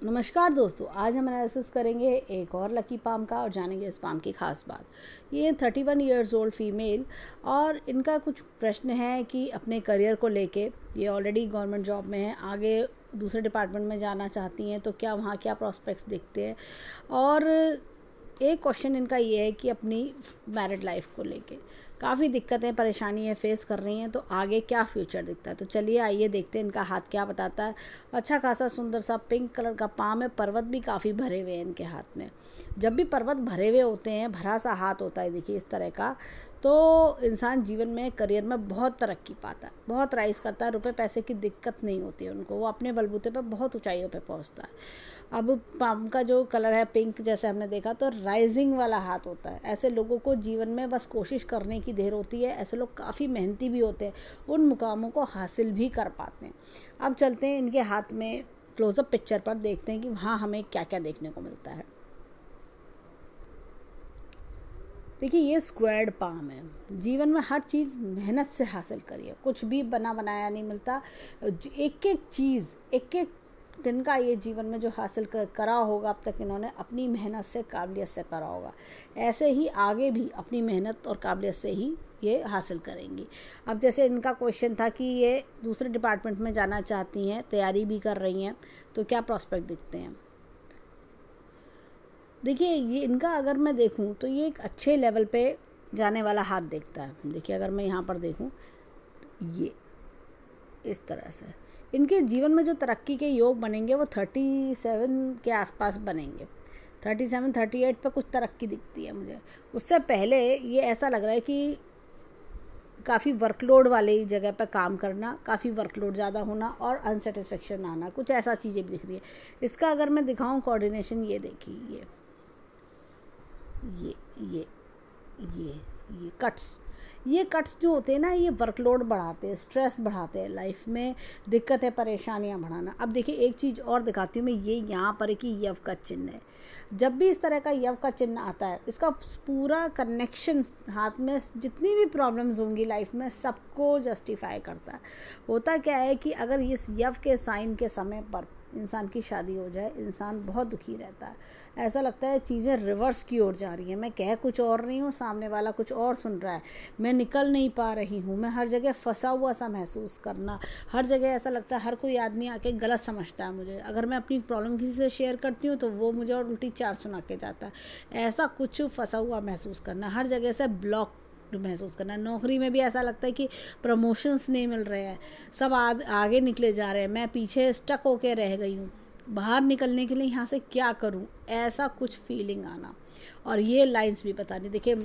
नमस्कार दोस्तों, आज हम एनालिसिस करेंगे एक और लकी पाम का और जानेंगे इस पाम की खास बात। ये 31 ईयर्स ओल्ड फीमेल और इनका कुछ प्रश्न है कि अपने करियर को लेके ये ऑलरेडी गवर्नमेंट जॉब में है, आगे दूसरे डिपार्टमेंट में जाना चाहती हैं तो क्या वहाँ क्या प्रॉस्पेक्ट्स दिखते हैं। और एक क्वेश्चन इनका ये है कि अपनी मैरिड लाइफ को लेके काफ़ी दिक्कतें परेशानियाँ फेस कर रही हैं, तो आगे क्या फ्यूचर दिखता है। तो चलिए आइए देखते हैं इनका हाथ क्या बताता है। अच्छा खासा सुंदर सा पिंक कलर का पाम है, पर्वत भी काफ़ी भरे हुए हैं इनके हाथ में। जब भी पर्वत भरे हुए होते हैं, भरा सा हाथ होता है देखिए इस तरह का, तो इंसान जीवन में करियर में बहुत तरक्की पाता है, बहुत राइज करता है, रुपए पैसे की दिक्कत नहीं होती है उनको, वो अपने बलबूते पर बहुत ऊंचाइयों पे पहुंचता है। अब पाम का जो कलर है पिंक, जैसे हमने देखा, तो राइजिंग वाला हाथ होता है। ऐसे लोगों को जीवन में बस कोशिश करने की देर होती है, ऐसे लोग काफ़ी मेहनती भी होते हैं, उन मुकामों को हासिल भी कर पाते हैं। अब चलते हैं इनके हाथ में क्लोजअप पिक्चर पर, देखते हैं कि वहाँ हमें क्या क्या देखने को मिलता है। देखिए ये स्क्वायर्ड पाम है। जीवन में हर चीज़ मेहनत से हासिल करिए, कुछ भी बना बनाया नहीं मिलता। एक एक चीज़, एक एक दिन का ये जीवन में जो हासिल करा होगा अब तक इन्होंने अपनी मेहनत से, काबिलियत से करा होगा, ऐसे ही आगे भी अपनी मेहनत और काबिलियत से ही ये हासिल करेंगी। अब जैसे इनका क्वेश्चन था कि ये दूसरे डिपार्टमेंट में जाना चाहती हैं, तैयारी भी कर रही हैं, तो क्या प्रॉस्पेक्ट दिखते हैं। देखिए ये इनका अगर मैं देखूं तो ये एक अच्छे लेवल पे जाने वाला हाथ देखता है। देखिए अगर मैं यहाँ पर देखूं तो ये इस तरह से इनके जीवन में जो तरक्की के योग बनेंगे वो 37 के आसपास बनेंगे। 37 38 पे कुछ तरक्की दिखती है मुझे। उससे पहले ये ऐसा लग रहा है कि काफ़ी वर्कलोड वाली जगह पर काम करना, काफ़ी वर्कलोड ज़्यादा होना और अनसेटिस्फेक्शन आना, कुछ ऐसा चीज़ें भी दिख रही है। इसका अगर मैं दिखाऊं कोऑर्डिनेशन, ये देखिए ये ये कट्स जो होते हैं ना, ये वर्कलोड बढ़ाते हैं, स्ट्रेस बढ़ाते हैं, लाइफ में दिक्कतें परेशानियां बढ़ाना। अब देखिए एक चीज़ और दिखाती हूँ मैं, ये यहाँ पर कि यव का चिन्ह है। जब भी इस तरह का यव का चिन्ह आता है, इसका पूरा कनेक्शन हाथ में जितनी भी प्रॉब्लम्स होंगी लाइफ में सबको जस्टिफाई करता है। होता क्या है कि अगर इस यव के साइन के समय पर इंसान की शादी हो जाए, इंसान बहुत दुखी रहता है। ऐसा लगता है चीज़ें रिवर्स की ओर जा रही हैं, मैं कह कुछ और रही हूँ, सामने वाला कुछ और सुन रहा है, मैं निकल नहीं पा रही हूँ, मैं हर जगह फंसा हुआ सा महसूस करना, हर जगह ऐसा लगता है हर कोई आदमी आके गलत समझता है मुझे। अगर मैं अपनी प्रॉब्लम किसी से शेयर करती हूँ तो वो मुझे और उल्टी चार सुना के जाता है। ऐसा कुछ फंसा हुआ महसूस करना, हर जगह से ब्लॉक महसूस करना। नौकरी में भी ऐसा लगता है कि प्रमोशंस नहीं मिल रहे हैं, सब आगे निकले जा रहे हैं, मैं पीछे स्टक होके रह गई हूँ, बाहर निकलने के लिए यहाँ से क्या करूँ, ऐसा कुछ फीलिंग आना। और ये लाइंस भी बतानी, देखिए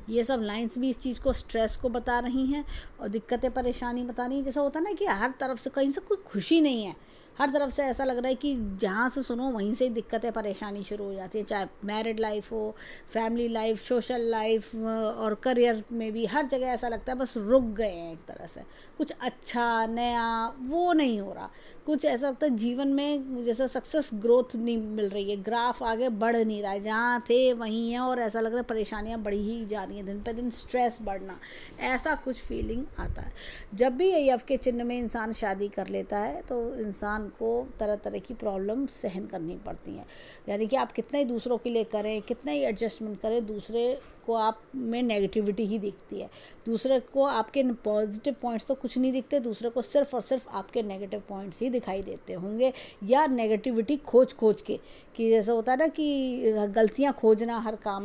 ये सब लाइंस भी इस चीज़ को, स्ट्रेस को बता रही हैं और दिक्कतें परेशानी बता रही हैं। जैसा होता है ना कि हर तरफ से कहीं से कोई खुशी नहीं है, हर तरफ से ऐसा लग रहा है कि जहाँ से सुनो वहीं से दिक्कतें परेशानी शुरू हो जाती है, चाहे मैरिड लाइफ हो, फैमिली लाइफ, सोशल लाइफ और करियर में भी। हर जगह ऐसा लगता है बस रुक गए हैं एक तरह से, कुछ अच्छा नया वो नहीं हो रहा। कुछ ऐसा लगता है जीवन में जैसे सक्सेस ग्रोथ नहीं मिल रही है, ग्राफ आगे बढ़ नहीं रहा है, जहाँ थे वहीं है और ऐसा लग रहा है परेशानियाँ बढ़ी ही जा रही हैं, दिन पे दिन स्ट्रेस बढ़ना, ऐसा कुछ फीलिंग आता है। जब भी ये यव के चिन्ह में इंसान शादी कर लेता है तो इंसान को तरह तरह की प्रॉब्लम सहन करनी पड़ती हैं। यानी कि आप कितना ही दूसरों के लिए करें, कितना ही एडजस्टमेंट करें, दूसरे को आप में नेगेटिविटी ही दिखती है, दूसरे को आपके पॉजिटिव पॉइंट्स तो कुछ नहीं दिखते, दूसरे को सिर्फ और सिर्फ आपके नेगेटिव पॉइंट्स ही दिखाई देते होंगे, या नेगेटिविटी खोज के, कि जैसा होता है ना कि गलतियां खोजना, हर काम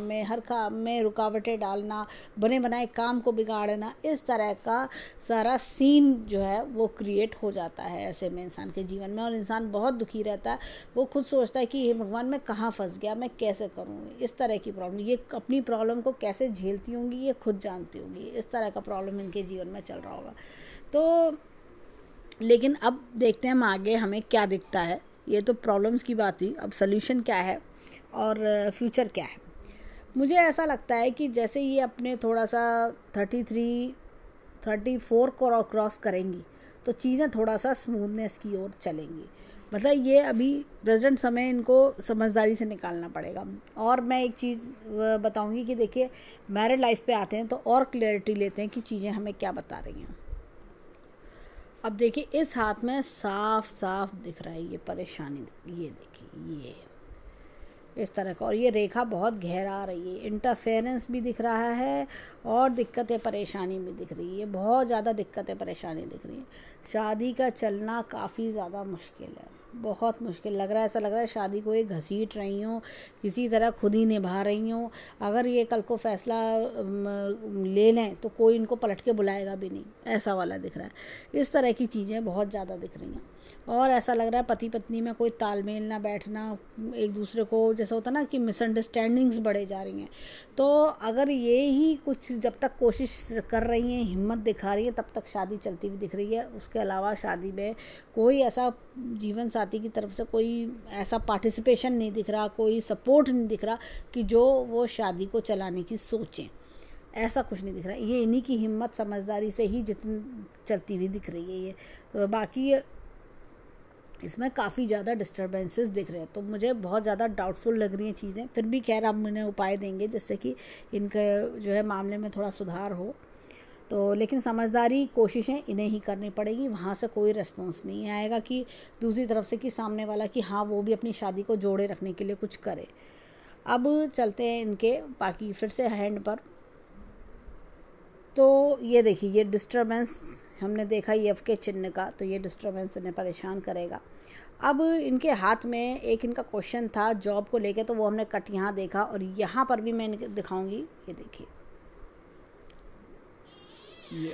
में रुकावटें डालना, बने बनाए काम को बिगाड़ना, इस तरह का सारा सीन जो है वो क्रिएट हो जाता है ऐसे में इंसान के जीवन में, और इंसान बहुत दुखी रहता है। वो खुद सोचता है कि हे भगवान मैं कहाँ फंस गया, मैं कैसे करूँ, इस तरह की प्रॉब्लम, ये अपनी प्रॉब्लम को कैसे झेलती होंगी ये खुद जानती होंगी, इस तरह का प्रॉब्लम इनके जीवन में चल रहा होगा। तो लेकिन अब देखते हैं हम आगे हमें क्या दिखता है। ये तो प्रॉब्लम्स की बात हुई, अब सल्यूशन क्या है और फ्यूचर क्या है। मुझे ऐसा लगता है कि जैसे ये अपने थोड़ा सा 33 34 को क्रॉस करेंगी तो चीज़ें थोड़ा सा स्मूथनेस की ओर चलेंगी। मतलब ये अभी प्रेजेंट समय इनको समझदारी से निकालना पड़ेगा। और मैं एक चीज़ बताऊंगी कि देखिए मैरिड लाइफ पे आते हैं तो और क्लैरिटी लेते हैं कि चीज़ें हमें क्या बता रही हैं। अब देखिए इस हाथ में साफ साफ दिख रहा है ये परेशानी, ये देखिए ये इस तरह का, और ये रेखा बहुत गहरा आ रही है, इंटरफेरेंस भी दिख रहा है और दिक्कतें परेशानी भी दिख रही है, बहुत ज़्यादा दिक्कतें परेशानी दिख रही है। शादी का चलना काफ़ी ज़्यादा मुश्किल है, बहुत मुश्किल लग रहा है। ऐसा लग रहा है शादी को ये घसीट रही हूँ, किसी तरह खुद ही निभा रही हूँ। अगर ये कल को फैसला ले लें तो कोई इनको पलट के बुलाएगा भी नहीं, ऐसा वाला दिख रहा है। इस तरह की चीज़ें बहुत ज़्यादा दिख रही हैं और ऐसा लग रहा है पति पत्नी में कोई तालमेल ना बैठना, एक दूसरे को जैसा होता ना कि मिसअंडरस्टैंडिंग्स बढ़े जा रही हैं। तो अगर ये ही कुछ जब तक कोशिश कर रही हैं, हिम्मत दिखा रही हैं, तब तक शादी चलती हुई दिख रही है। उसके अलावा शादी में कोई ऐसा जीवन साथी की तरफ से कोई ऐसा पार्टिसिपेशन नहीं दिख रहा, कोई सपोर्ट नहीं दिख रहा कि जो वो शादी को चलाने की सोचें, ऐसा कुछ नहीं दिख रहा। ये इन्हीं की हिम्मत समझदारी से ही जितनी चलती हुई दिख रही है ये। तो बाकी इसमें काफ़ी ज़्यादा डिस्टर्बेंसेस दिख रहे हैं, तो मुझे बहुत ज़्यादा डाउटफुल लग रही हैं चीज़ें। फिर भी खैर हम उन्हें उपाय देंगे जिससे कि इनके जो है मामले में थोड़ा सुधार हो। तो लेकिन समझदारी कोशिशें इन्हें ही करनी पड़ेगी, वहाँ से कोई रिस्पॉन्स नहीं आएगा कि दूसरी तरफ से कि सामने वाला कि हाँ वो भी अपनी शादी को जोड़े रखने के लिए कुछ करे। अब चलते हैं इनके बाकी फिर से हैंड पर। तो ये देखिए ये डिस्टर्बेंस हमने देखा EF के चिन्ह का, तो ये डिस्टर्बेंस इन्हें परेशान करेगा। अब इनके हाथ में एक इनका क्वेश्चन था जॉब को लेके, तो वो हमने कट यहाँ देखा और यहाँ पर भी मैं दिखाऊंगी। ये देखिए ये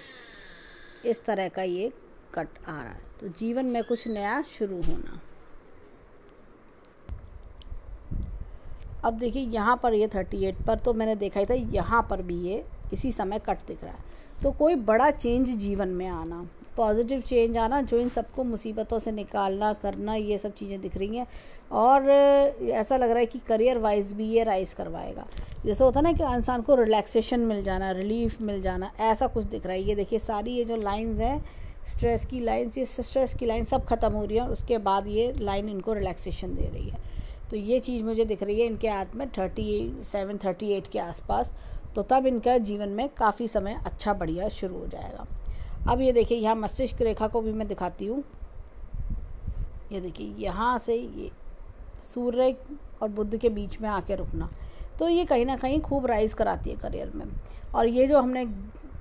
इस तरह का ये कट आ रहा है, तो जीवन में कुछ नया शुरू होना। अब देखिए यहाँ पर ये 38 पर तो मैंने देखा ही था, यहाँ पर भी ये इसी समय कट दिख रहा है। तो कोई बड़ा चेंज जीवन में आना, पॉजिटिव चेंज आना, जो इन सबको मुसीबतों से निकालना करना, ये सब चीज़ें दिख रही हैं। और ऐसा लग रहा है कि करियर वाइज भी ये राइज करवाएगा। जैसे होता है ना कि इंसान को रिलैक्सेशन मिल जाना, रिलीफ मिल जाना, ऐसा कुछ दिख रहा है। ये देखिए सारी ये जो लाइंस हैं स्ट्रेस की लाइंस, ये स्ट्रेस की लाइन सब खत्म हो रही है, उसके बाद ये लाइन इनको रिलैक्सेशन दे रही है। तो ये चीज़ मुझे दिख रही है इनके हाथ में 37-38 के आसपास। तो तब इनका जीवन में काफ़ी समय अच्छा बढ़िया शुरू हो जाएगा। अब ये देखिए यहाँ मस्तिष्क रेखा को भी मैं दिखाती हूँ। ये देखिए यहाँ से ये सूर्य और बुध के बीच में आके रुकना, तो ये कहीं ना कहीं खूब राइज कराती है करियर में। और ये जो हमने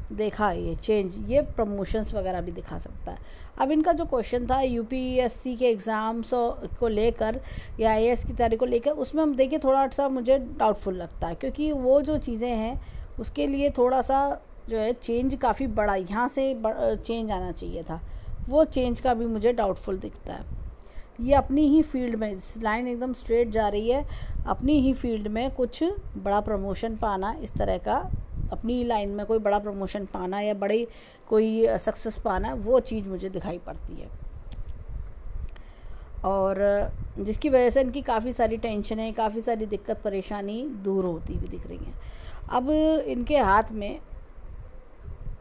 देखा है ये चेंज, ये प्रमोशंस वगैरह भी दिखा सकता है। अब इनका जो क्वेश्चन था UPSC के एग्ज़ाम्स को लेकर या IAS की तैयारी को लेकर, उसमें हम देखिए थोड़ा सा मुझे डाउटफुल लगता है, क्योंकि वो जो चीज़ें हैं उसके लिए थोड़ा सा जो है चेंज काफ़ी बड़ा यहाँ से चेंज आना चाहिए था, वो चेंज का भी मुझे डाउटफुल दिखता है। ये अपनी ही फील्ड में लाइन एकदम स्ट्रेट जा रही है, अपनी ही फील्ड में कुछ बड़ा प्रमोशन पाना, इस तरह का अपनी लाइन में कोई बड़ा प्रमोशन पाना या बड़ी कोई सक्सेस पाना, वो चीज़ मुझे दिखाई पड़ती है। और जिसकी वजह से इनकी काफ़ी सारी टेंशनें, काफ़ी सारी दिक्कत परेशानी दूर होती हुई दिख रही हैं। अब इनके हाथ में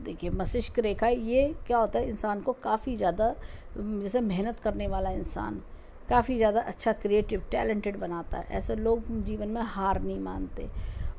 देखिए मस्तिष्क रेखा, ये क्या होता है इंसान को काफ़ी ज़्यादा जैसे मेहनत करने वाला इंसान काफ़ी ज़्यादा अच्छा क्रिएटिव टैलेंटेड बनाता है। ऐसे लोग जीवन में हार नहीं मानते।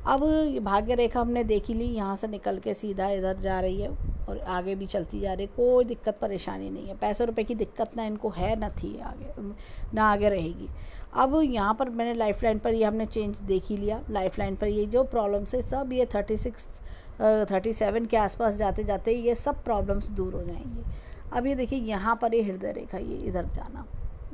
अब भाग्य रेखा हमने देखी ली, यहाँ से निकल के सीधा इधर जा रही है और आगे भी चलती जा रही है, कोई दिक्कत परेशानी नहीं है। पैसे रुपए की दिक्कत ना इनको है ना थी, आगे ना आगे रहेगी। अब यहाँ पर मैंने लाइफ लाइन पर ये हमने चेंज देख ही लिया। लाइफ लाइन पर ये जो प्रॉब्लम्स है सब ये 37 के आसपास जाते जाते ये सब प्रॉब्लम्स दूर हो जाएंगी। अब ये देखिए यहाँ पर ये हृदय रेखा, ये इधर जाना,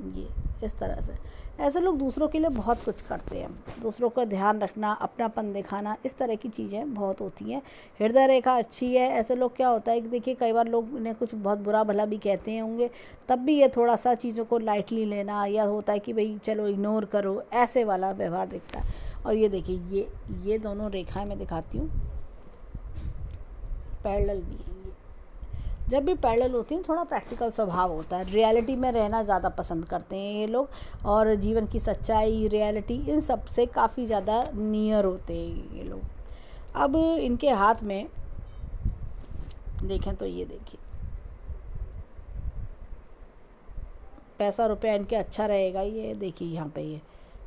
ये इस तरह से। ऐसे लोग दूसरों के लिए बहुत कुछ करते हैं, दूसरों का ध्यान रखना, अपनापन दिखाना, इस तरह की चीज़ें बहुत होती हैं। हृदय रेखा अच्छी है। ऐसे लोग क्या होता है कि देखिए कई बार लोग इन्हें कुछ बहुत बुरा भला भी कहते हैं होंगे, तब भी ये थोड़ा सा चीज़ों को लाइटली लेना, या होता है कि भाई चलो इग्नोर करो, ऐसे वाला व्यवहार दिखता है। और ये देखिए ये दोनों रेखाएं मैं दिखाती हूँ, पैरेलल भी है। जब भी पैरेलल होती हैं थोड़ा प्रैक्टिकल स्वभाव होता है, रियलिटी में रहना ज़्यादा पसंद करते हैं ये लोग, और जीवन की सच्चाई, रियलिटी, इन सब से काफ़ी ज़्यादा नियर होते हैं ये लोग। अब इनके हाथ में देखें तो ये देखिए पैसा रुपया इनके अच्छा रहेगा। ये देखिए यहाँ पे ये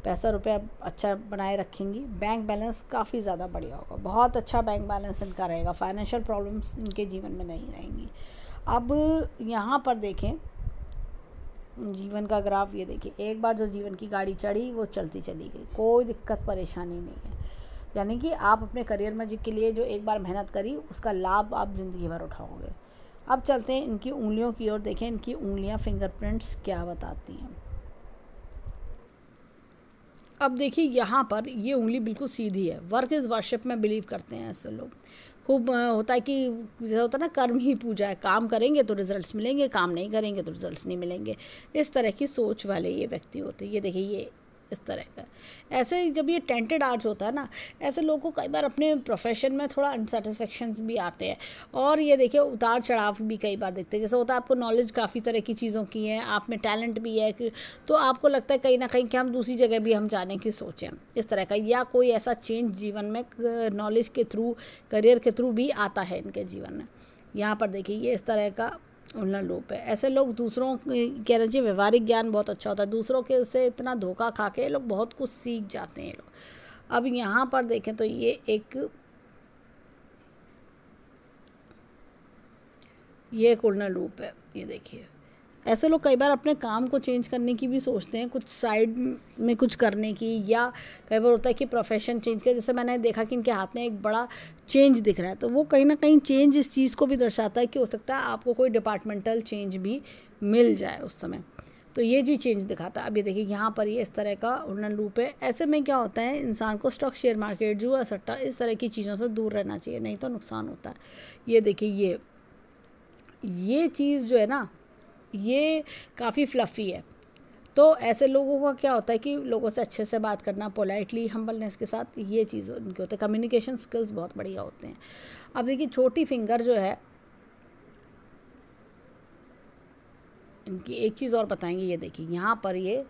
पैसा रुपया अच्छा बनाए रखेंगी। बैंक बैलेंस काफ़ी ज़्यादा बढ़िया होगा, बहुत अच्छा बैंक बैलेंस इनका रहेगा। फाइनेंशियल प्रॉब्लम्स इनके जीवन में नहीं रहेंगी। अब यहाँ पर देखें जीवन का ग्राफ, ये देखिए, एक बार जो जीवन की गाड़ी चढ़ी वो चलती चली गई, कोई दिक्कत परेशानी नहीं है। यानी कि आप अपने करियर में के लिए जो एक बार मेहनत करी उसका लाभ आप ज़िंदगी भर उठाओगे। अब चलते हैं इनकी उंगलियों की ओर, देखें इनकी उंगलियां फिंगरप्रिंट्स क्या बताती हैं। अब देखिए यहाँ पर ये उंगली बिल्कुल सीधी है। वर्क इज़ वर्शिप में बिलीव करते हैं ऐसे लोग। खूब होता है कि जैसे होता है ना, कर्म ही पूजा है, काम करेंगे तो रिजल्ट्स मिलेंगे, काम नहीं करेंगे तो रिजल्ट्स नहीं मिलेंगे। इस तरह की सोच वाले ये व्यक्ति होते हैं। ये देखिए ये इस तरह का। ऐसे जब ये टेंटेड आर्ट्स होता है ना, ऐसे लोगों को कई बार अपने प्रोफेशन में थोड़ा अनसेटिस्फेक्शंस भी आते हैं, और ये देखिए उतार चढ़ाव भी कई बार देखते हैं। जैसे होता है आपको नॉलेज काफ़ी तरह की चीज़ों की है, आप में टैलेंट भी है, तो आपको लगता है कहीं ना कहीं कि हम दूसरी जगह भी हम जाने की सोचें, इस तरह का, या कोई ऐसा चेंज जीवन में नॉलेज के थ्रू, करियर के थ्रू भी आता है इनके जीवन में। यहाँ पर देखिए ये इस तरह का उल्लंघन लूप है। ऐसे लोग दूसरों, कहना चाहिए व्यवहारिक ज्ञान बहुत अच्छा होता है, दूसरों के से इतना धोखा खा के लोग बहुत कुछ सीख जाते हैं लोग। अब यहाँ पर देखें तो ये एक उल्लंघन लूप है। ये देखिए ऐसे लोग कई बार अपने काम को चेंज करने की भी सोचते हैं, कुछ साइड में कुछ करने की, या कई बार होता है कि प्रोफेशन चेंज कर। जैसे मैंने देखा कि इनके हाथ में एक बड़ा चेंज दिख रहा है, तो वो कहीं ना कहीं चेंज इस चीज़ को भी दर्शाता है कि हो सकता है आपको कोई डिपार्टमेंटल चेंज भी मिल जाए उस समय, तो ये भी चेंज दिखाता है। अब ये देखिए यहाँ पर ये इस तरह का उल्लंघन लूप है। ऐसे में क्या होता है, इंसान को स्टॉक, शेयर मार्केट, जुआ सट्टा, इस तरह की चीज़ों से दूर रहना चाहिए, नहीं तो नुकसान होता है। ये देखिए ये चीज़ जो है ना, ये काफ़ी फ्लफ़ी है। तो ऐसे लोगों का क्या होता है कि लोगों से अच्छे से बात करना, पोलाइटली, हम्बलनेस के साथ, ये चीज़ उनके होते हैं। कम्युनिकेशन स्किल्स बहुत बढ़िया होते हैं। अब देखिए छोटी फिंगर जो है इनकी, एक चीज़ और बताएंगे। ये देखिए यहाँ पर ये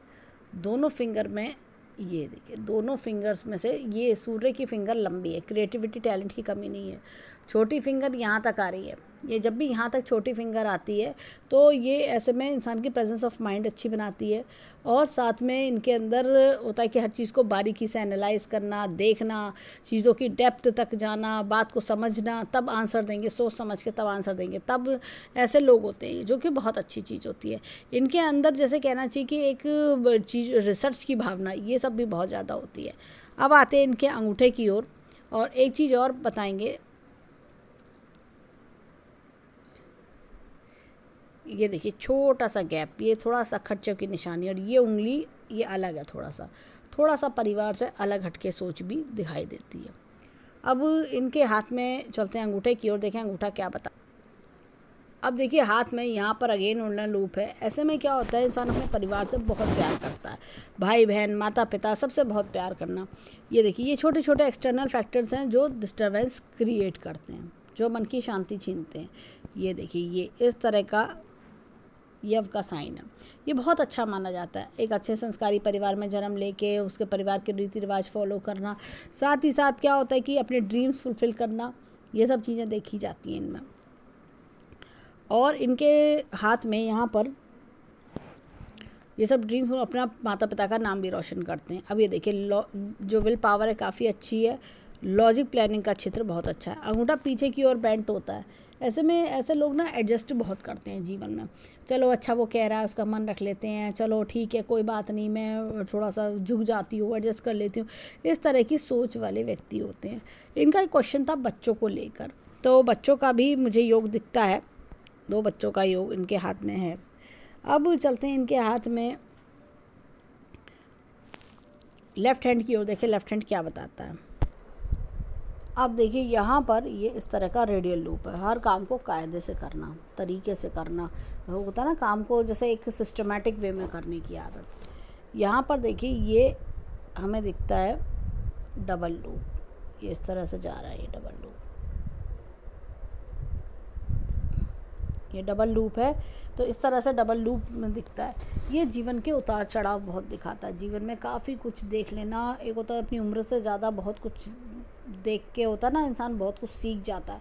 दोनों फिंगर में, ये देखिए दोनों फिंगर्स में से ये सूर्य की फिंगर लंबी है, क्रिएटिविटी टैलेंट की कमी नहीं है। छोटी फिंगर यहाँ तक आ रही है, ये जब भी यहाँ तक छोटी फिंगर आती है तो ये ऐसे में इंसान की प्रेजेंस ऑफ माइंड अच्छी बनाती है, और साथ में इनके अंदर होता है कि हर चीज़ को बारीकी से एनालाइज करना, देखना, चीज़ों की डेप्थ तक जाना, बात को समझना, तब आंसर देंगे, सोच समझ के तब आंसर देंगे। तब ऐसे लोग होते हैं, जो कि बहुत अच्छी चीज़ होती है इनके अंदर। जैसे कहना चाहिए कि एक चीज़, रिसर्च की भावना, ये सब भी बहुत ज़्यादा होती है। अब आते हैं इनके अंगूठे की ओर, और एक चीज़ और बताएंगे। ये देखिए छोटा सा गैप, ये थोड़ा सा खर्चे की निशानी, और ये उंगली ये अलग है, थोड़ा सा परिवार से अलग हटके सोच भी दिखाई देती है। अब इनके हाथ में चलते हैं अंगूठे की ओर, देखें अंगूठा क्या बता। अब देखिए हाथ में यहाँ पर अगेन उल्लंघन लूप है। ऐसे में क्या होता है, इंसान अपने परिवार से बहुत प्यार करता है, भाई बहन, माता पिता, सबसे बहुत प्यार करना। ये देखिए ये छोटे छोटे एक्सटर्नल फैक्टर्स हैं जो डिस्टर्बेंस क्रिएट करते हैं, जो मन की शांति छीनते हैं। ये देखिए ये इस तरह का यव का साइन है। ये बहुत अच्छा माना जाता है। एक अच्छे संस्कारी परिवार में जन्म लेके उसके परिवार के रीति रिवाज फॉलो करना, साथ ही साथ क्या होता है कि अपने ड्रीम्स फुलफिल करना, ये सब चीज़ें देखी जाती हैं इनमें। और इनके हाथ में यहाँ पर ये सब ड्रीम्स अपना माता पिता का नाम भी रोशन करते हैं। अब ये देखिए जो विल पावर है काफ़ी अच्छी है, लॉजिक प्लानिंग का क्षेत्र बहुत अच्छा है। अंगूठा पीछे की ओर बेंट होता है। ऐसे में ऐसे लोग ना एडजस्ट बहुत करते हैं जीवन में। चलो अच्छा वो कह रहा है, उसका मन रख लेते हैं, चलो ठीक है कोई बात नहीं, मैं थोड़ा सा झुक जाती हूँ, एडजस्ट कर लेती हूँ, इस तरह की सोच वाले व्यक्ति होते हैं। इनका एक क्वेश्चन था बच्चों को लेकर, तो बच्चों का भी मुझे योग दिखता है, 2 बच्चों का योग इनके हाथ में है। अब चलते हैं इनके हाथ में लेफ़्ट हैंड की ओर, देखें लेफ़्ट हैंड क्या बताता है। अब देखिए यहाँ पर ये इस तरह का रेडियल लूप है। हर काम को कायदे से करना, तरीके से करना, होता है ना काम को जैसे एक सिस्टमेटिक वे में करने की आदत। यहाँ पर देखिए ये हमें दिखता है डबल लूप, ये इस तरह से जा रहा है, ये डबल लूप, ये डबल लूप है। तो इस तरह से डबल लूप में दिखता है। ये जीवन के उतार चढ़ाव बहुत दिखाता है। जीवन में काफ़ी कुछ देख लेना, एक होता है अपनी उम्र से ज़्यादा बहुत कुछ देख के होता है ना, इंसान बहुत कुछ सीख जाता है,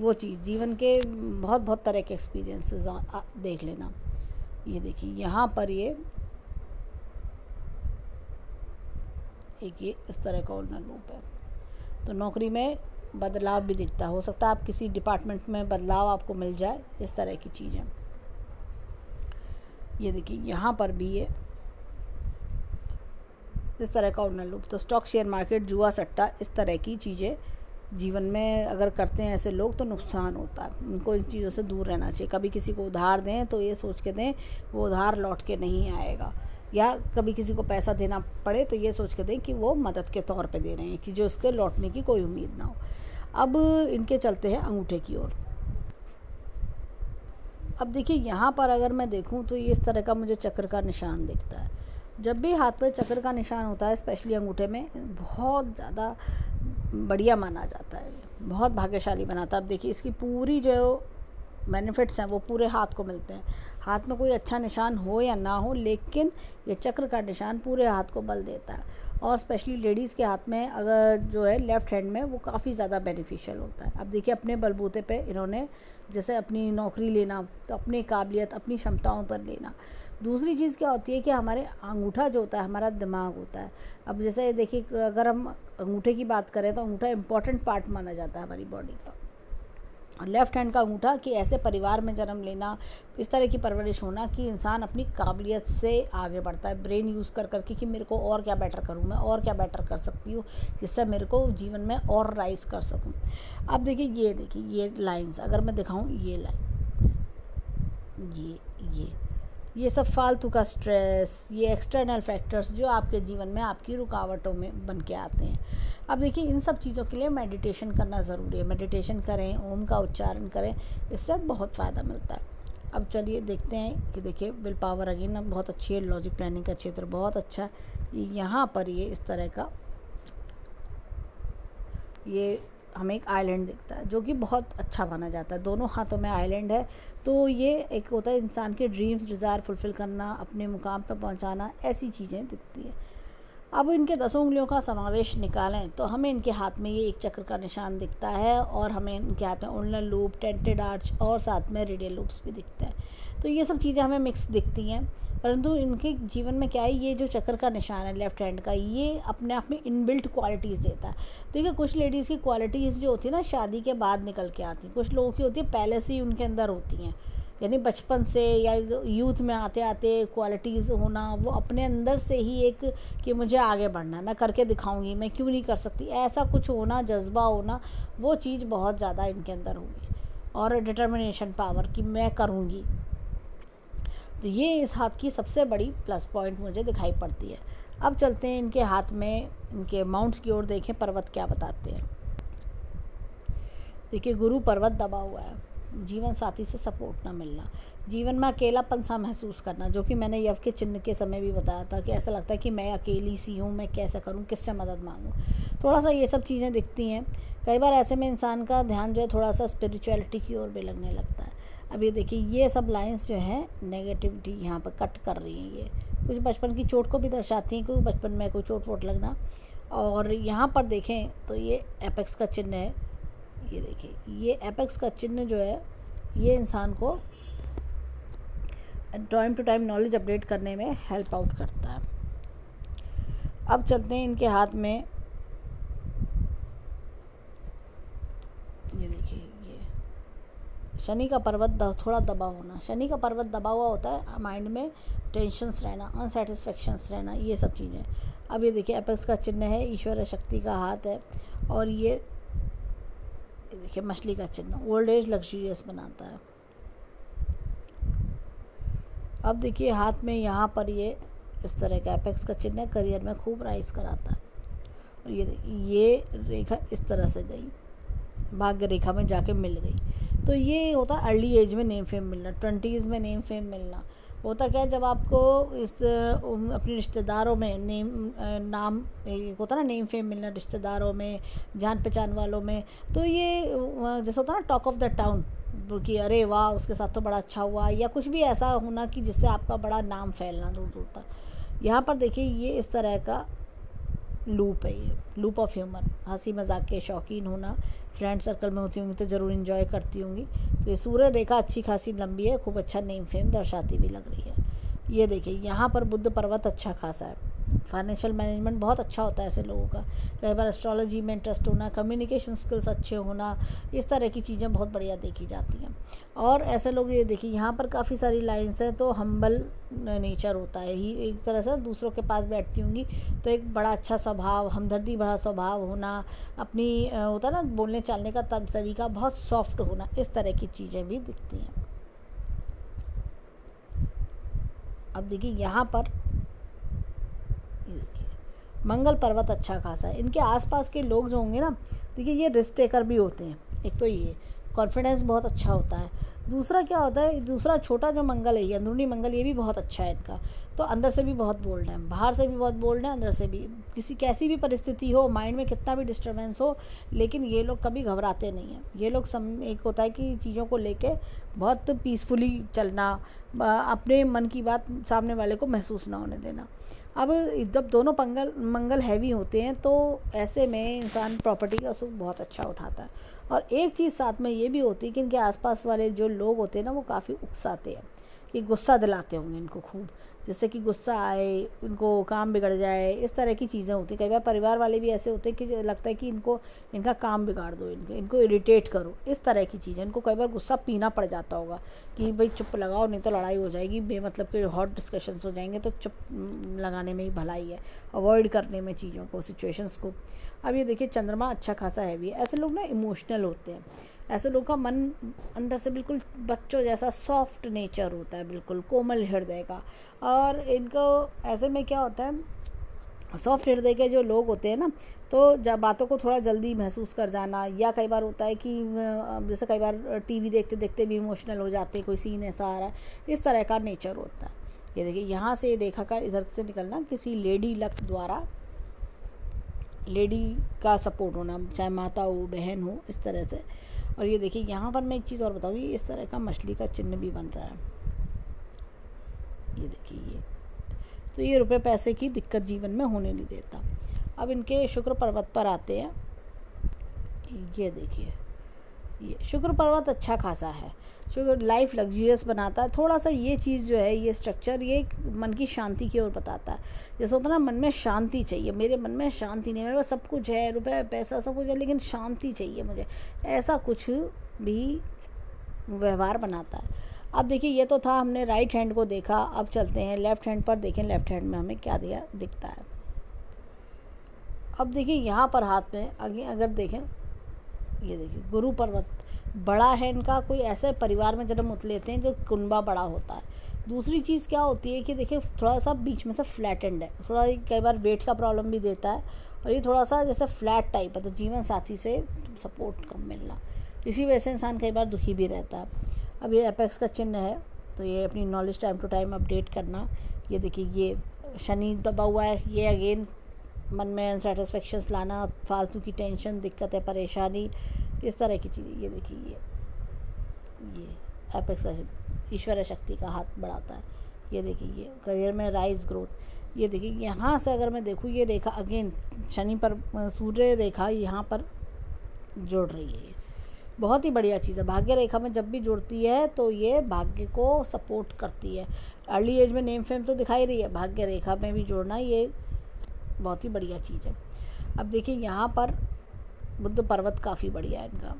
वो चीज़ जीवन के बहुत तरह के एक्सपीरियंसेस देख लेना। ये देखिए यहाँ पर ये एक ये इस तरह का उल्लंघन लूप है। तो नौकरी में बदलाव भी दिखता है। हो सकता है आप किसी डिपार्टमेंट में बदलाव आपको मिल जाए, इस तरह की चीज़ें। ये देखिए यहाँ पर भी ये इस तरह का ऑर्डिनल लूप। तो स्टॉक, शेयर मार्केट, जुआ, सट्टा, इस तरह की चीज़ें जीवन में अगर करते हैं ऐसे लोग तो नुकसान होता है। इनको इन चीज़ों से दूर रहना चाहिए। कभी किसी को उधार दें तो ये सोच के दें वो उधार लौट के नहीं आएगा, या कभी किसी को पैसा देना पड़े तो ये सोच के दें कि वो मदद के तौर पे दे रहे हैं, कि जो इसके लौटने की कोई उम्मीद ना हो। अब इनके चलते हैं अंगूठे की ओर। अब देखिए यहाँ पर अगर मैं देखूँ तो ये इस तरह का मुझे चक्र का निशान दिखता है। जब भी हाथ पर चक्र का निशान होता है, स्पेशली अंगूठे में, बहुत ज़्यादा बढ़िया माना जाता है, बहुत भाग्यशाली बनाता है। अब देखिए इसकी पूरी जो बेनिफिट्स हैं वो पूरे हाथ को मिलते हैं। हाथ में कोई अच्छा निशान हो या ना हो, लेकिन ये चक्र का निशान पूरे हाथ को बल देता है। और स्पेशली लेडीज़ के हाथ में अगर जो है लेफ़्ट हैंड में, वो काफ़ी ज़्यादा बेनिफिशियल होता है। अब देखिए अपने बलबूते पे इन्होंने जैसे अपनी नौकरी लेना, तो अपनी काबिलियत, अपनी क्षमताओं पर लेना। दूसरी चीज़ क्या होती है कि हमारे अंगूठा जो होता है हमारा दिमाग होता है। अब जैसे देखिए अगर हम अंगूठे की बात करें तो अंगूठा इम्पॉर्टेंट पार्ट माना जाता है हमारी बॉडी का। और लेफ़्ट हैंड का अंगूठा कि ऐसे परिवार में जन्म लेना, इस तरह की परवरिश होना कि इंसान अपनी काबिलियत से आगे बढ़ता है, ब्रेन यूज़ कर करके कि मेरे को और क्या बेटर करूँ, मैं और क्या बेटर कर सकती हूँ जिससे मेरे को जीवन में और राइज कर सकूँ। अब देखिए ये लाइंस अगर मैं दिखाऊँ, ये लाइंस, ये सब फालतू का स्ट्रेस, ये एक्सटर्नल फैक्टर्स जो आपके जीवन में आपकी रुकावटों में बन के आते हैं। अब देखिए इन सब चीज़ों के लिए मेडिटेशन करना ज़रूरी है। मेडिटेशन करें, ओम का उच्चारण करें, इससे बहुत फ़ायदा मिलता है। अब चलिए देखते हैं कि देखिए विल पावर अगेन बहुत अच्छी है, लॉजिक प्लानिंग का क्षेत्र बहुत अच्छा है। यहाँ पर ये इस तरह का ये हमें एक आइलैंड दिखता है जो कि बहुत अच्छा माना जाता है। दोनों हाथों में आइलैंड है, तो ये एक होता है इंसान के ड्रीम्स, डिज़ायर फुलफ़िल करना, अपने मुकाम पर पहुंचाना, ऐसी चीज़ें दिखती हैं। अब इनके 10 उंगलियों का समावेश निकालें तो हमें इनके हाथ में ये एक चक्र का निशान दिखता है, और हमें इनके हाथ में ऑर्डिनल लूप, टेंटेड आर्च और साथ में रेडियल लूप्स भी दिखते हैं। तो ये सब चीज़ें हमें मिक्स दिखती हैं, परंतु इनके जीवन में क्या है, ये जो चक्र का निशान है लेफ्ट हैंड का, ये अपने आप में इनबिल्ट क्वालिटीज़ देता है। देखिए कुछ लेडीज़ की क्वालिटीज़ जो होती है ना शादी के बाद निकल के आती हैं, कुछ लोगों की होती है पहले से ही उनके अंदर होती हैं, यानी बचपन से या यूथ में आते आते क्वालिटीज़ होना, वो अपने अंदर से ही एक कि मुझे आगे बढ़ना है, मैं करके दिखाऊंगी, मैं क्यों नहीं कर सकती, ऐसा कुछ होना, जज्बा होना, वो चीज़ बहुत ज़्यादा इनके अंदर होगी। और डिटर्मिनेशन पावर कि मैं करूँगी, तो ये इस हाथ की सबसे बड़ी प्लस पॉइंट मुझे दिखाई पड़ती है। अब चलते हैं इनके हाथ में, इनके माउंट्स की ओर देखें, पर्वत क्या बताते हैं। देखिए गुरु पर्वत दबा हुआ है, जीवन साथी से सपोर्ट ना मिलना, जीवन में अकेलापन सा महसूस करना, जो कि मैंने यव के चिन्ह के समय भी बताया था कि ऐसा लगता है कि मैं अकेली सी हूँ, मैं कैसे करूँ, किससे मदद मांगूँ, थोड़ा सा ये सब चीज़ें दिखती हैं। कई बार ऐसे में इंसान का ध्यान जो है थोड़ा सा स्पिरिचुअलिटी की ओर भी लगने लगता है। अब ये देखिए ये सब लाइंस जो हैं नेगेटिविटी यहाँ पर कट कर रही हैं, ये कुछ बचपन की चोट को भी दर्शाती हैं, क्योंकि बचपन में कोई चोट वोट लगना। और यहाँ पर देखें तो ये एपेक्स का चिन्ह है, ये देखिए ये एपेक्स का चिन्ह जो है ये इंसान को time to time knowledge update करने में हेल्प आउट करता है। अब चलते हैं इनके हाथ में, ये देखिए ये शनि का पर्वत थोड़ा दबा होना, शनि का पर्वत दबा हुआ होता है, माइंड में टेंशन्स रहना, अनसेटिस्फेक्शंस रहना, ये सब चीज़ें। अब ये देखिए एपेक्स का चिन्ह है, ईश्वर शक्ति का हाथ है, और ये देखिए मछली का चिन्ह ओल्ड एज लग्जरियस बनाता है। अब देखिए हाथ में यहाँ पर ये इस तरह का एपेक्स का चिन्ह है, करियर में खूब राइज कराता है। और ये देखिए ये रेखा इस तरह से गई, भाग्य रेखा में जाके मिल गई, तो ये होता है अर्ली एज में नेम फेम मिलना, 20s में नेम फेम मिलना। होता क्या है जब आपको इस अपने रिश्तेदारों में नाम होता ना नेम फेम मिलना, रिश्तेदारों में, जान पहचान वालों में, तो ये जैसा होता ना टॉक ऑफ द टाउन कि अरे वाह उसके साथ तो बड़ा अच्छा हुआ, या कुछ भी ऐसा होना कि जिससे आपका बड़ा नाम फैलना दूर दूर तक। यहाँ पर देखिए ये इस तरह का लूप है, ये लूप ऑफ ह्यूमर, हंसी मजाक के शौकीन होना, फ्रेंड सर्कल में होती होंगी तो ज़रूर इन्जॉय करती होंगी। तो ये सूर्य रेखा अच्छी खासी लंबी है, खूब अच्छा नेम फेम दर्शाती भी लग रही है। ये देखिए यहाँ पर बुध पर्वत अच्छा खासा है। फाइनेंशियल मैनेजमेंट बहुत अच्छा होता है ऐसे लोगों का। कई बार एस्ट्रोलॉजी में इंटरेस्ट होना, कम्युनिकेशन स्किल्स अच्छे होना, इस तरह की चीज़ें बहुत बढ़िया देखी जाती हैं। और ऐसे लोग, ये देखिए यहाँ पर काफ़ी सारी लाइन्स हैं, तो हम्बल नेचर होता है ही एक तरह से, दूसरों के पास बैठती होंगी तो एक बड़ा अच्छा स्वभाव, हमदर्दी भरा स्वभाव होना, अपनी होता है ना बोलने चालने का तरीका बहुत सॉफ्ट होना, इस तरह की चीज़ें भी दिखती हैं। अब देखिए यहाँ पर देखिए मंगल पर्वत अच्छा खासा है। इनके आसपास के लोग जो होंगे ना, देखिए ये रिस्क टेकर भी होते हैं। एक तो ये कॉन्फिडेंस बहुत अच्छा होता है। दूसरा क्या होता है, दूसरा छोटा जो मंगल है, ये अंदरूनी मंगल, ये भी बहुत अच्छा है इनका। तो अंदर से भी बहुत बोल्ड है, बाहर से भी बहुत बोल्ड है, अंदर से भी। किसी कैसी भी परिस्थिति हो, माइंड में कितना भी डिस्टर्बेंस हो, लेकिन ये लोग कभी घबराते नहीं हैं। ये लोग एक होता है कि चीज़ों को लेके बहुत पीसफुली चलना, अपने मन की बात सामने वाले को महसूस ना होने देना। अब जब दोनों मंगल हैवी होते हैं तो ऐसे में इंसान प्रॉपर्टी का सुख बहुत अच्छा उठाता है। और एक चीज़ साथ में ये भी होती है कि इनके आसपास वाले जो लोग होते हैं ना, वो काफ़ी उकसाते हैं, कि गुस्सा दिलाते होंगे इनको खूब, जैसे कि गुस्सा आए, इनको काम बिगड़ जाए, इस तरह की चीज़ें होती हैं। कई बार परिवार वाले भी ऐसे होते हैं कि लगता है कि इनका काम बिगाड़ दो, इनको इरिटेट करो, इस तरह की चीज़ें। इनको कई बार गुस्सा पीना पड़ जाता होगा कि भाई चुप लगाओ, नहीं तो लड़ाई हो जाएगी, बेमतलब के हॉट डिस्कशंस हो जाएंगे, तो चुप लगाने में ही भलाई है, अवॉइड करने में चीज़ों को, सिचुएशंस को। अब ये देखिए चंद्रमा अच्छा खासा हैवी है। ऐसे लोग ना इमोशनल होते हैं। ऐसे लोग का मन अंदर से बिल्कुल बच्चों जैसा सॉफ्ट नेचर होता है, बिल्कुल कोमल हृदय का। और इनको ऐसे में क्या होता है, सॉफ्ट हृदय के जो लोग होते हैं ना, तो जब बातों को थोड़ा जल्दी महसूस कर जाना, या कई बार होता है कि जैसे कई बार टीवी देखते देखते भी इमोशनल हो जाते हैं, कोई सीन ऐसा आ रहा है, इस तरह का नेचर होता है। ये देखिए यहाँ से रेखा का इधर से निकलना किसी लेडी लक द्वारा, लेडी का सपोर्ट होना, चाहे माता हो, बहन हो, इस तरह से। और ये देखिए यहाँ पर मैं एक चीज़ और बताऊँ, ये इस तरह का मछली का चिन्ह भी बन रहा है। ये देखिए ये, तो ये रुपए पैसे की दिक्कत जीवन में होने नहीं देता। अब इनके शुक्र पर्वत पर आते हैं। ये देखिए ये शुक्र पर्वत अच्छा खासा है। शुक्र लाइफ लग्जरियस बनाता है। थोड़ा सा ये चीज़ जो है, ये स्ट्रक्चर, ये मन की शांति की ओर बताता है। जैसे होता है ना, मन में शांति चाहिए, मेरे मन में शांति नहीं, मेरे पास सब कुछ है, रुपए पैसा सब कुछ है, लेकिन शांति चाहिए मुझे, ऐसा कुछ भी व्यवहार बनाता है। अब देखिए ये तो था, हमने राइट हैंड को देखा, अब चलते हैं लेफ़्ट हैंड पर। देखें लेफ़्ट हैंड में हमें क्या दिखता है। अब देखिए यहाँ पर हाथ में आगे अगर देखें, ये देखिए गुरु पर्वत बड़ा है इनका। कोई ऐसे परिवार में जन्म लेते हैं जो कुनबा बड़ा होता है। दूसरी चीज़ क्या होती है कि देखिए थोड़ा सा बीच में से फ्लैटेंड है, थोड़ा कई बार वेट का प्रॉब्लम भी देता है, और ये थोड़ा सा जैसे फ्लैट टाइप है, तो जीवन साथी से सपोर्ट कम मिलना, इसी वजह से इंसान कई बार दुखी भी रहता है। अब ये एपेक्स का चिन्ह है, तो ये अपनी knowledge time to time update करना। ये देखिए ये शनि दबा हुआ है, ये अगेन मन में अनसेटिस्फेक्शंस लाना, फालतू की टेंशन, दिक्कत है, परेशानी, इस तरह की चीज़ें। ये देखिए ये एपेक्स का ईश्वर शक्ति का हाथ बढ़ाता है। ये देखिए ये करियर में राइज ग्रोथ। ये देखिए यहाँ से अगर मैं देखूँ, ये रेखा अगेन शनि पर, सूर्य रेखा यहाँ पर जुड़ रही है। बहुत ही बढ़िया चीज़ है। भाग्य रेखा में जब भी जुड़ती है तो ये भाग्य को सपोर्ट करती है। अर्ली एज में नेम फेम तो दिखाई रही है, भाग्य रेखा में भी जुड़ना ये बहुत ही बढ़िया चीज़ है। अब देखिए यहाँ पर बुध पर्वत काफ़ी बढ़िया है इनका,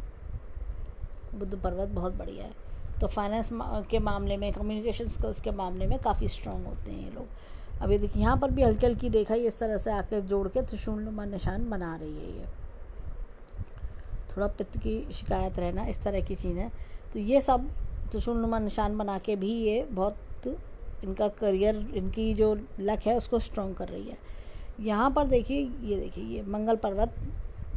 बुध पर्वत बहुत बढ़िया है। तो फाइनेंस के मामले में, कम्युनिकेशन स्किल्स के मामले में काफ़ी स्ट्रॉन्ग होते हैं ये लोग। अब ये देखिए यहाँ पर भी हल्की हल्की रेखा इस तरह से आकर जोड़ के त्रिशूलनुमा निशान बना रही है। ये थोड़ा पित्त की शिकायत रहना, इस तरह की चीज़ें, तो ये सब त्रिशूलनुमा निशान बना के भी ये बहुत इनका करियर, इनकी जो लक है उसको स्ट्रॉन्ग कर रही है। यहाँ पर देखिए ये मंगल पर्वत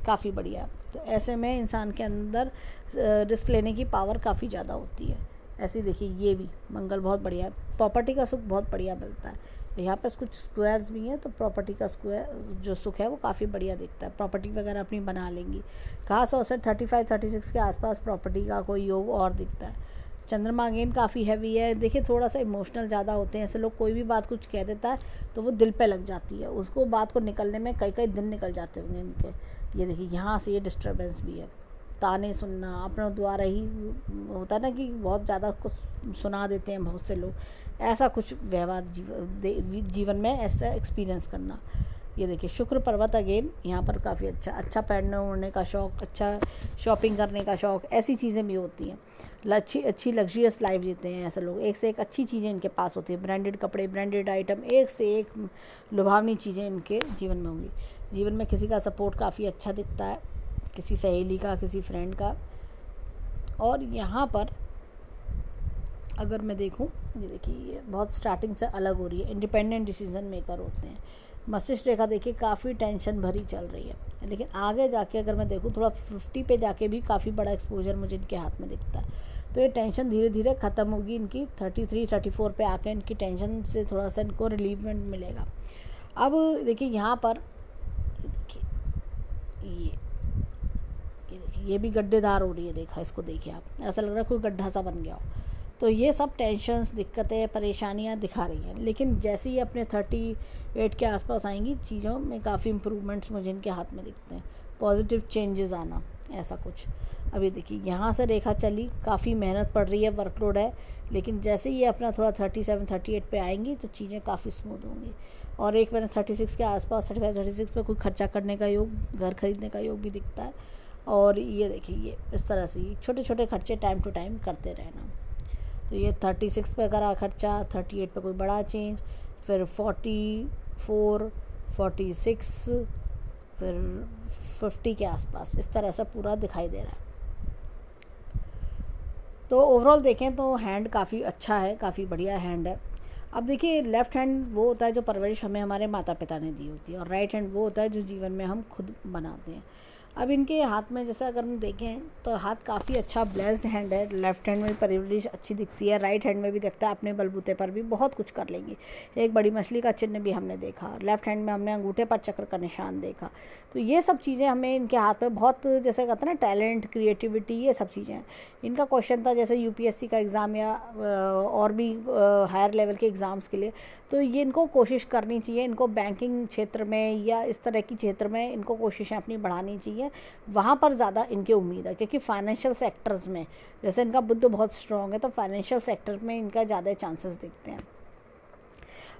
काफ़ी बढ़िया है। तो ऐसे में इंसान के अंदर रिस्क लेने की पावर काफ़ी ज़्यादा होती है। ऐसे देखिए ये भी मंगल बहुत बढ़िया है। प्रॉपर्टी का सुख बहुत बढ़िया मिलता है। तो यहाँ पर कुछ स्क्वायर्स भी हैं, तो प्रॉपर्टी का स्क्वायर जो सुख है वो काफ़ी बढ़िया दिखता है। प्रॉपर्टी वगैरह अपनी बना लेंगी। खास तौर से 35-36 के आसपास प्रॉपर्टी का कोई योग और दिखता है। चंद्रमा अगेन काफ़ी हैवी है। देखिए थोड़ा सा इमोशनल ज़्यादा होते हैं ऐसे लोग। कोई भी बात कुछ कह देता है तो वो दिल पे लग जाती है, उसको बात को निकलने में कई दिन निकल जाते होंगे इनके। ये देखिए यहाँ से ये डिस्टर्बेंस भी है। ताने सुनना अपनों द्वारा ही होता है ना, कि बहुत ज़्यादा कुछ सुना देते हैं बहुत से लोग, ऐसा कुछ व्यवहार जीवन में ऐसा एक्सपीरियंस करना। ये देखिए शुक्र पर्वत अगेन, यहाँ पर काफ़ी अच्छा पहनने ओढ़ने का शौक़, अच्छा शॉपिंग करने का शौक़, ऐसी चीज़ें भी होती हैं। अच्छी लग्जरियस लाइफ जीते हैं ऐसे लोग, एक से एक अच्छी चीज़ें इनके पास होती है, ब्रांडेड कपड़े, ब्रांडेड आइटम, एक से एक लुभावनी चीज़ें इनके जीवन में होंगी। जीवन में किसी का सपोर्ट काफ़ी अच्छा दिखता है, किसी सहेली का, किसी फ्रेंड का। और यहाँ पर अगर मैं देखूँ, ये देखिए ये बहुत स्टार्टिंग से अलग हो रही है, इंडिपेंडेंट डिसीजन मेकर होते हैं। मस्तिष्क रेखा देखिए काफ़ी टेंशन भरी चल रही है, लेकिन आगे जाके अगर मैं देखूँ थोड़ा 50 पे जाके भी काफ़ी बड़ा एक्सपोजर मुझे इनके हाथ में दिखता है। तो ये टेंशन धीरे धीरे ख़त्म होगी इनकी, 33-34 पे आके इनकी टेंशन से थोड़ा सा इनको रिलीवमेंट मिलेगा। अब देखिए यहाँ पर ये भी गड्ढेदार हो रही है, देखा इसको देखिए आप, ऐसा लग रहा है कोई गड्ढा सा बन गया हो। तो ये सब टेंशन्स, दिक्कतें, परेशानियाँ दिखा रही हैं, लेकिन जैसे ही अपने 38 के आसपास आएंगी चीज़ों में काफ़ी इम्प्रूवमेंट्स मुझे इनके हाथ में दिखते हैं, पॉजिटिव चेंजेस आना, ऐसा कुछ। अभी देखिए यहाँ से रेखा चली, काफ़ी मेहनत पड़ रही है, वर्कलोड है, लेकिन जैसे ही ये अपना थोड़ा 37-38 पे आएंगी तो चीज़ें काफ़ी स्मूथ होंगी। और एक मैंने 36 के आसपास, 35-36 पे कोई खर्चा करने का योग, घर खरीदने का योग भी दिखता है। और ये देखिए ये इस तरह से छोटे छोटे खर्चे टाइम टू टाइम करते रहना। तो ये 36 पे करा खर्चा, 38 पे कोई बड़ा चेंज, फिर 44, 46, फिर 50 के आसपास, इस तरह से पूरा दिखाई दे रहा है। तो ओवरऑल देखें तो हैंड काफ़ी अच्छा है, काफ़ी बढ़िया हैंड है। अब देखिए लेफ़्ट हैंड वो होता है जो परवरिश हमें हमारे माता पिता ने दी होती है, और राइट हैंड वो होता है जो जीवन में हम खुद बनाते हैं। अब इनके हाथ में जैसे अगर हम देखें तो हाथ काफ़ी अच्छा ब्लेस्ड हैंड है, लेफ्ट हैंड में परवरिश अच्छी दिखती है, राइट हैंड में भी दिखता है, अपने बलबूते पर भी बहुत कुछ कर लेंगे। एक बड़ी मछली का चिन्ह भी हमने देखा, लेफ्ट हैंड में हमने अंगूठे पर चक्र का निशान देखा। तो ये सब चीज़ें हमें इनके हाथ में बहुत, जैसे कहते हैं ना, टैलेंट, क्रिएटिविटी, ये सब चीज़ें हैं। इनका क्वेश्चन था जैसे यूपीएससी का एग्ज़ाम या और भी हायर लेवल के एग्ज़ाम्स के लिए, तो ये इनको कोशिश करनी चाहिए, इनको बैंकिंग क्षेत्र में या इस तरह की क्षेत्र में इनको कोशिशें अपनी बढ़ानी चाहिए, वहाँ पर ज़्यादा इनकी उम्मीद है। क्योंकि फाइनेंशियल सेक्टर्स में जैसे इनका बुद्ध बहुत स्ट्रॉन्ग है, तो फाइनेंशियल सेक्टर में इनका ज़्यादा चांसेस दिखते हैं।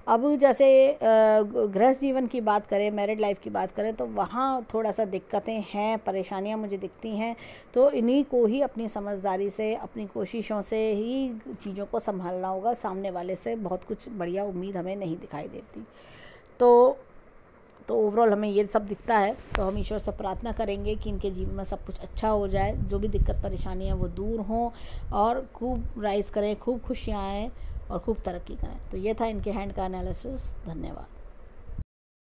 अब जैसे गृहस्थ जीवन की बात करें, मैरिड लाइफ की बात करें, तो वहाँ थोड़ा सा दिक्कतें हैं, परेशानियाँ मुझे दिखती हैं। तो इन्हीं को ही अपनी समझदारी से, अपनी कोशिशों से ही चीज़ों को संभालना होगा, सामने वाले से बहुत कुछ बढ़िया उम्मीद हमें नहीं दिखाई देती। तो ओवरऑल हमें ये सब दिखता है। तो हम ईश्वर से प्रार्थना करेंगे कि इनके जीवन में सब कुछ अच्छा हो जाए, जो भी दिक्कत परेशानी है वो दूर हों, और खूब राइज करें, खूब खुशियाँ आएँ और खूब तरक्की करें। तो ये था इनके हैंड का एनालिसिस। धन्यवाद।